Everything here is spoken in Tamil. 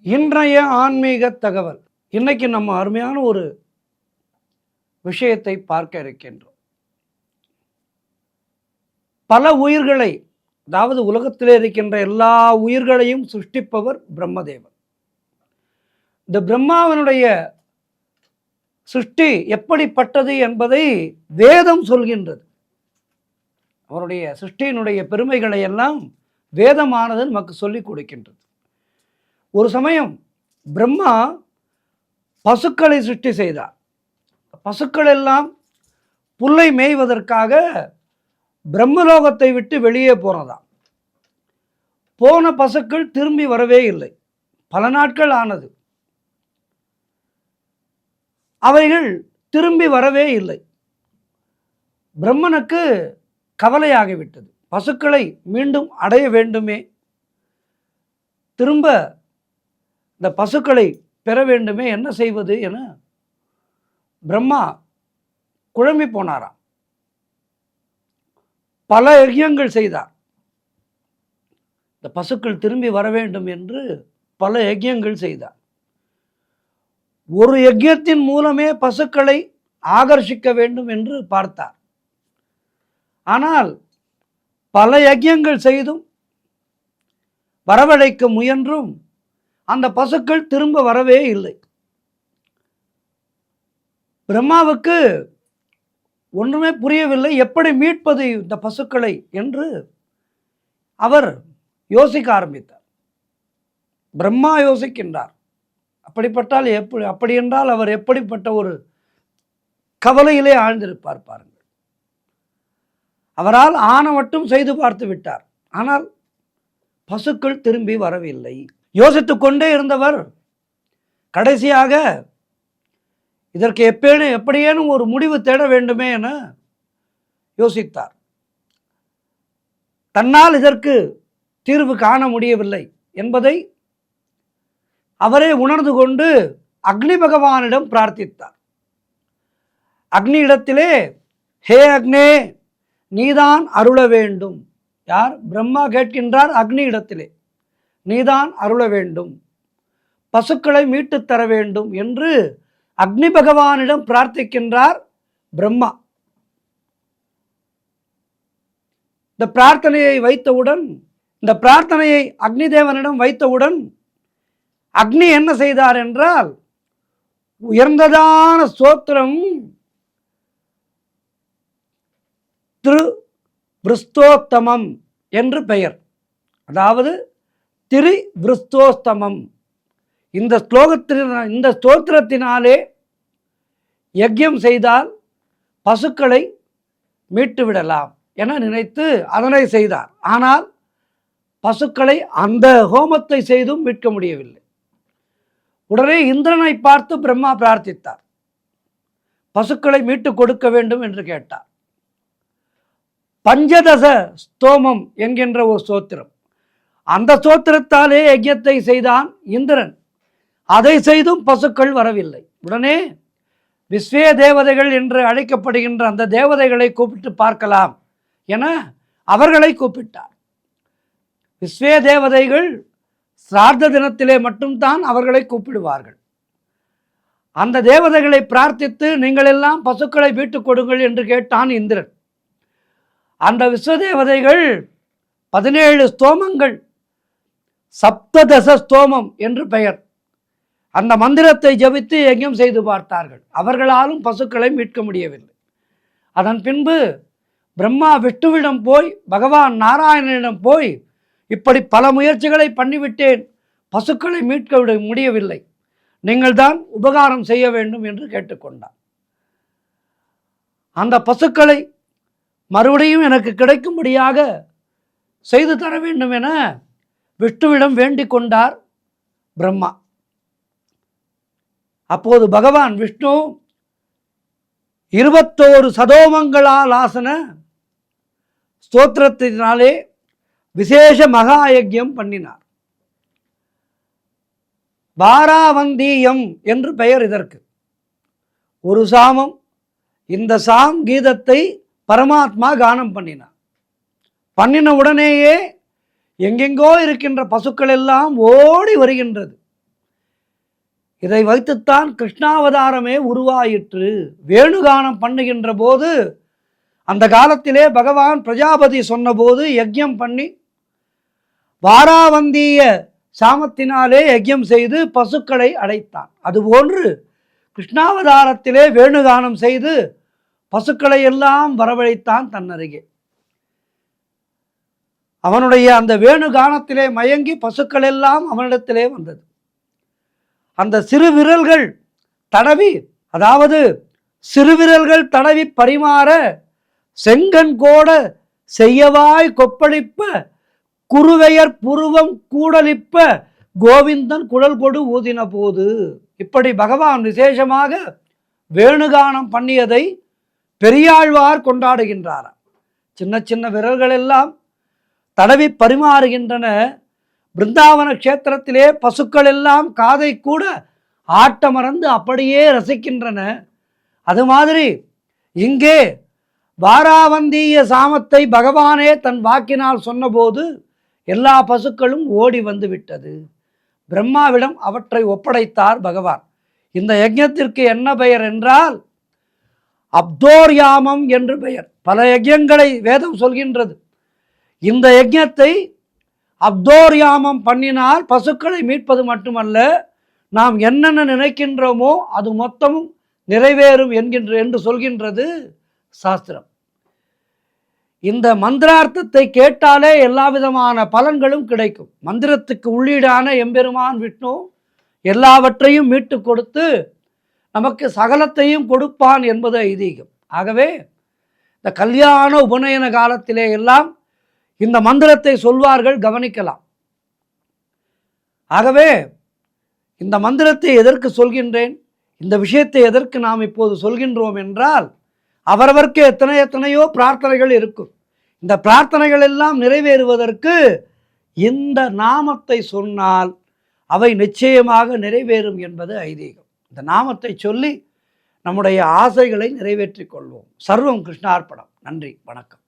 இன்றைய ஆன்மீக தகவல். இன்னைக்கு நம்ம அருமையான ஒரு விஷயத்தை பார்க்க இருக்கின்றோம். பல உயிர்களை, அதாவது உலகத்திலே இருக்கின்ற எல்லா உயிர்களையும் சிருஷ்டிப்பவர் பிரம்மதேவன். இந்த பிரம்மாவனுடைய சிருஷ்டி எப்படிப்பட்டது என்பதை வேதம் சொல்கின்றது. அவருடைய சிருஷ்டியினுடைய பெருமைகளை எல்லாம் வேதமானது நமக்கு சொல்லிக் கொடுக்கின்றது. ஒரு சமயம் பிரம்மா பசுக்களை சிருஷ்டி செய்தார். பசுக்கள் எல்லாம் புல்லை மேய்வதற்காக பிரம்மலோகத்தை விட்டு வெளியே போனதாம். போன பசுக்கள் திரும்பி வரவே இல்லை. பல நாட்கள் ஆனது. அவைகள் திரும்பி வரவே இல்லை. பிரம்மனுக்கு கவலையாகிவிட்டது. பசுக்களை மீண்டும் அடைய வேண்டுமே, திரும்ப இந்த பசுக்களை பெற வேண்டுமே, என்ன செய்வது என பிரம்மா குழம்பி போனாராம். பல யஜ்யங்கள் செய்தார். இந்த பசுக்கள் திரும்பி வர வேண்டும் என்று பல யஜ்யங்கள் செய்தார். ஒரு யஜ்யத்தின் மூலமே பசுக்களை ஆகர்ஷிக்க வேண்டும் என்று பார்த்தார். ஆனால் பல யஜ்யங்கள் செய்தும் வரவழைக்க முயன்றும் அந்த பசுக்கள் திரும்ப வரவே இல்லை. பிரம்மாவுக்கு ஒன்றுமே புரியவில்லை. எப்படி மீட்பது இந்த பசுக்களை என்று அவர் யோசிக்க ஆரம்பித்தார். பிரம்மா யோசிக்கின்றார். அப்படிப்பட்டால் அப்படி என்றால் அவர் எப்படிப்பட்ட ஒரு கவலையிலே ஆழ்ந்திருப்பார் பாருங்கள். அவரால் ஆன மட்டும் செய்து பார்த்து விட்டார். ஆனால் பசுக்கள் திரும்பி வரவில்லை. யோசித்து கொண்டே இருந்தவர் கடைசியாக இதற்கு எப்படியேனும் ஒரு முடிவு தேட வேண்டுமே என யோசித்தார். தன்னால் இதற்கு தீர்வு காண முடியவில்லை என்பதை அவரே உணர்ந்து கொண்டு அக்னி பகவானிடம் பிரார்த்தித்தார். அக்னியிடத்திலே, ஹே அக்னே, நீதான் அருள வேண்டும். யார்? பிரம்மா கேட்கின்றார் அக்னியிடத்திலே, நீதான் அருள வேண்டும், பசுக்களை மீட்டு தர வேண்டும் என்று அக்னி பகவானிடம் பிரார்த்திக்கின்றார் பிரம்மா. இந்த பிரார்த்தனையை அக்னி தேவனிடம் வைத்தவுடன் அக்னி என்ன செய்தார் என்றால், உயர்ந்ததான ஸ்தோத்திரம் திரு விருஸ்தோத்தமம் என்று பெயர். அதாவது திரு விருஸ்தோஸ்தமம். இந்த ஸ்தோத்திரத்தினாலே யஜ்யம் செய்தால் பசுக்களை மீட்டு விடலாம் என நினைத்து அதனை செய்தார். ஆனால் பசுக்களை அந்த ஹோமத்தை செய்தும் மீட்க முடியவில்லை. உடனே இந்திரனை பார்த்து பிரம்மா பிரார்த்தித்தார். பசுக்களை மீட்டு கொடுக்க வேண்டும் என்று கேட்டார். பஞ்சதச ஸ்தோமம் என்கின்ற ஒரு ஸ்தோத்திரம், அந்த ஸ்தோத்திரத்தாலே யஜ்யத்தை செய்தான் இந்திரன். அதை செய்தும் பசுக்கள் வரவில்லை. உடனே விஸ்வே தேவதைகள் என்று அழைக்கப்படுகின்ற அந்த தேவதைகளை கூப்பிட்டு பார்க்கலாம் என அவர்களை கூப்பிட்டார். விஸ்வே தேவதைகள் சிரார்த்த தினத்திலே மட்டும்தான் அவர்களை கூப்பிடுவார்கள். அந்த தேவதைகளை பிரார்த்தித்து, நீங்கள் எல்லாம் பசுக்களை மீட்டுக் கொடுங்கள் என்று கேட்டான் இந்திரன். அந்த விஸ்வதேவதைகள் 17 ஸ்தோமங்கள், சப்ததச ஸ்தோமம் என்று பெயர், அந்த மந்திரத்தை ஜபித்து யஜ்யம் செய்து பார்த்தார்கள். அவர்களாலும் பசுக்களை மீட்க முடியவில்லை. அதன் பின்பு பிரம்மா விஷ்ணுவிடம் போய், பகவான் நாராயணனிடம் போய், இப்படி பல முயற்சிகளை பண்ணிவிட்டேன், பசுக்களை மீட்க முடியவில்லை, நீங்கள் தான் உபகாரம் செய்ய வேண்டும் என்று கேட்டுக்கொண்டார். அந்த பசுக்களை மறுபடியும் எனக்கு கிடைக்கும்படியாக செய்து தர வேண்டும் என விஷ்ணுவிடம் வேண்டிக் கொண்டார் பிரம்மா. அப்போது பகவான் விஷ்ணு 21 சதோமங்களால் ஆசன ஸ்தோத்திரத்தினாலே விசேஷ மகா யஜ்யம் பண்ணினார். வாராவந்தீயம் என்று பெயர் இதற்கு. ஒரு சாமம். இந்த சாம் கீதத்தை பரமாத்மா கானம் பண்ணினார். பண்ணின உடனேயே எங்கெங்கோ இருக்கின்ற பசுக்கள் எல்லாம் ஓடி வருகின்றது. இதை வைத்துத்தான் கிருஷ்ணாவதாரமே உருவாயிற்று. வேணுகானம் பண்ணுகின்ற போது அந்த காலத்திலே பகவான் பிரஜாபதி சொன்னபோது யஜ்யம் பண்ணி வாராவந்திய சாமத்தினாலே யஜ்யம் செய்து பசுக்களை அடைத்தான். அதுபோன்று கிருஷ்ணாவதாரத்திலே வேணுகானம் செய்து பசுக்களை எல்லாம் வரவழைத்தான் தன்னருகே. அவனுடைய அந்த வேணுகானத்திலே மயங்கி பசுக்கள் எல்லாம் அவனிடத்திலே வந்தது. அந்த சிறு விரல்கள் தடவி, அதாவது சிறுவிரல்கள் தடவி பரிமாற செங்கன் கோட செய்யவாய் கொப்பளிப்ப குருவையர் புருவம் கூடலிப்ப கோவிந்தன் குழல் கொடு ஊதின போது. இப்படி பகவான் விசேஷமாக வேணுகானம் பண்ணியதை பெரியாழ்வார் கொண்டாடுகின்றாராம். சின்ன சின்ன விரல்கள் எல்லாம் தடவி பரிமாறுகின்றன. பிருந்தாவன கஷேத்திரத்திலே பசுக்கள் எல்லாம் காதை கூட ஆட்டமறந்து அப்படியே ரசிக்கின்றன. அது மாதிரி இங்கே வாராவந்திய சாமத்தை பகவானே தன் வாக்கினால் சொன்னபோது எல்லா பசுக்களும் ஓடி வந்து விட்டது. பிரம்மாவிடம் அவற்றை ஒப்படைத்தார் பகவான். இந்த யஜ்ஞத்திற்கு என்ன பெயர் என்றால் அப்தோர்யாமம் என்று பெயர். பல யஜ்ஞங்களை வேதம் சொல்கின்றது. இந்த யஜ்ஞத்தை அப்தோர்யாமம் பண்ணினால் பசுக்களை மீட்பது மட்டுமல்ல, நாம் என்னென்ன நினைக்கின்றோமோ அது மொத்தமும் நிறைவேறும் என்று சொல்கின்றது சாஸ்திரம். இந்த மந்திரார்த்தத்தை கேட்டாலே எல்லா விதமான பலன்களும் கிடைக்கும். மந்திரத்துக்கு உள்ளீடான எம்பெருமான் விஷ்ணு எல்லாவற்றையும் மீட்டு கொடுத்து நமக்கு சகலத்தையும் கொடுப்பான் என்பது ஐதீகம். ஆகவே இந்த கல்யாண உபநயன காலத்திலே எல்லாம் இந்த மந்திரத்தை சொல்வார்கள், கவனிக்கலாம். ஆகவே இந்த மந்திரத்தை எதற்கு சொல்கின்றேன், இந்த விஷயத்தை எதற்கு நாம் இப்போது சொல்கின்றோம் என்றால், அவரவருக்கு எத்தனையோ பிரார்த்தனைகள் இருக்கும். இந்த பிரார்த்தனைகள் எல்லாம் நிறைவேறுவதற்கு இந்த நாமத்தை சொன்னால் அவை நிச்சயமாக நிறைவேறும் என்பது ஐதீகம். இந்த நாமத்தை சொல்லி நம்முடைய ஆசைகளை நிறைவேற்றிக் கொள்வோம். சர்வம் கிருஷ்ணார்ப்பணம். நன்றி, வணக்கம்.